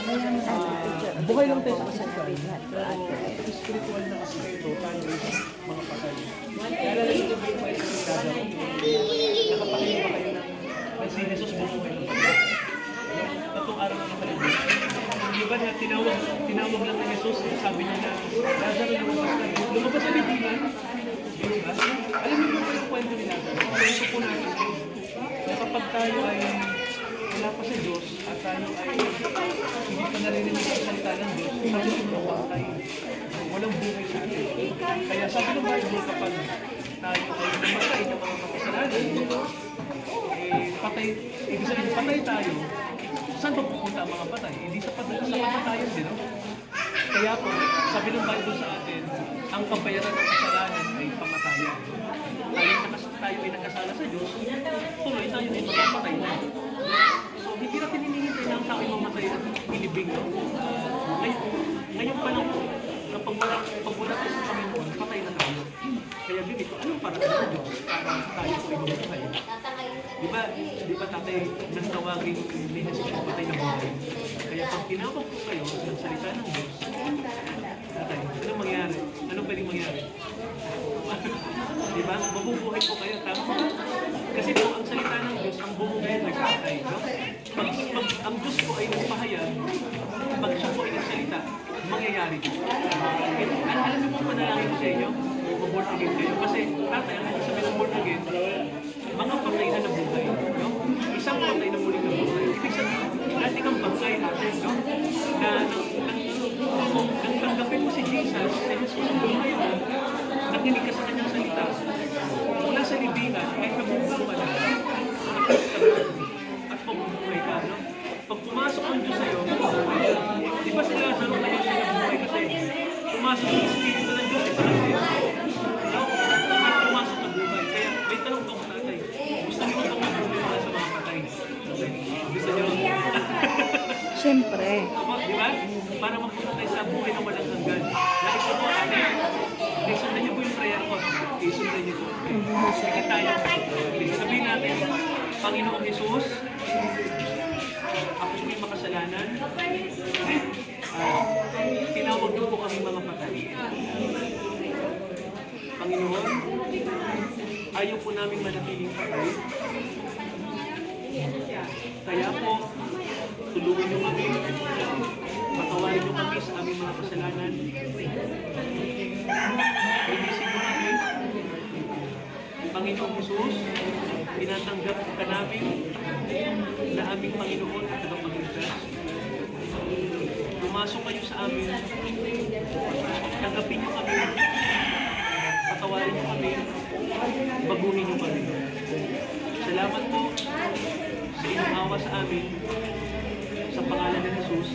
Buhay lang tayo sa physical. Pero spiritual na aspekto, tayo mga patay. Kaya lalagay ko ba yung mga isang Lazaro? Nakapakinig ba kayo ng si Jesus bumuhay ng patay? Tatlong araw na nakalibig. Di ba na tinawag lang ng Jesus, sabi niya na Lazaro lumabas ka. Lumabas sa libingan. Di ba? Alam niyo ba yung kwento ni Lazaro? Kwento po natin na kapag tayo ay wala pa sa Diyos at tayo ay hindi pa naririnig ang salita ng Diyos, tayo ay mawakay. Walang buhay sa atin. Kaya sabi ng Bible, kapag tayo ay namatay ng mga makasalanan, patay, ibig sabihin patay tayo, saan ba pupunta ang mga patay? Hindi sa kamatayan din, no? Kaya po, sabi ng Bible sa atin, ang kabayaran ng kasalanan ay pamatayan. Tayo ay nakasala sa Diyos, tuloy tayo ay mamapatay na. So, hindi natin hinihintay na ang tao ay mamatay at ilibing, no? Ngayon pa lang po, kapag wala tayo sa Panginoon, patay na tayo. Kaya ganito, anong paraan ng Diyos para tayo po ay mamatay? Di ba tatay, nang tawagin ni Jesus ang patay na buhay? Kaya pag tinawag po kayo ng salita ng Diyos, tatay, anong mangyari? Anong pwedeng mangyari? Diba? Mabubuhay po kayo, tama? Kasi po ang salita ng Diyos, ang bumubuhay nagpatay, no? Pag ang Diyos po ay nagpahayag, pag siya po ay nagsalita, mangyayari po. Alam niyo po panalangin ko sa inyo, mag-born again kayo. Kasi tatay, ang sabi ng born again, mga patay na nabuhay, no? Isang patay na muling nabuhay. Ibig sabihin, dati kang bangkay natin, no? Nang tanggapin mo si Jesus, ang buhay mo, nakinig ka sa kanyang salita, mula sa libingan, kahit nabubuhay ka na, at pagbubuhay ka, no? Pag pumasok ang Diyos sa'yo, mabubuhay ka. Di ba si Lazaro ngayon siya nabubuhay kasi pumasok ang Espiritu ng Diyos, ito lang siya. No? At pumasok ang buhay. Kaya may tanong ko tatay, gusto niyo itong mabubuhay sa mga patay? Gusto niyo? Siyempre. Di ba? Para mapunta tayo sa buhay na walang hanggan. Like po po, ate, isundan niyo po yung prayer ko. Isundan niyo po. Sige tayo. Sabihin natin, Panginoong Jesus, ako po'y makasalanan. Tinawag niyo po kami mga patay. Panginoon, ayaw po namin manatiling patay. Kaya po, tulungan niyo kami. Patawarin niyo kami sa aming mga kasalanan. Linisin niyo kami. Panginoong Jesus, tinatanggap ka namin na aming Panginoon at tagapagligtas. Pumasok kayo sa amin. Tanggapin niyo kami. Patawarin niyo kami. Baguhin niyo kami. Salamat po sa inyong awa sa amin. Sa pangalan ni Jesus.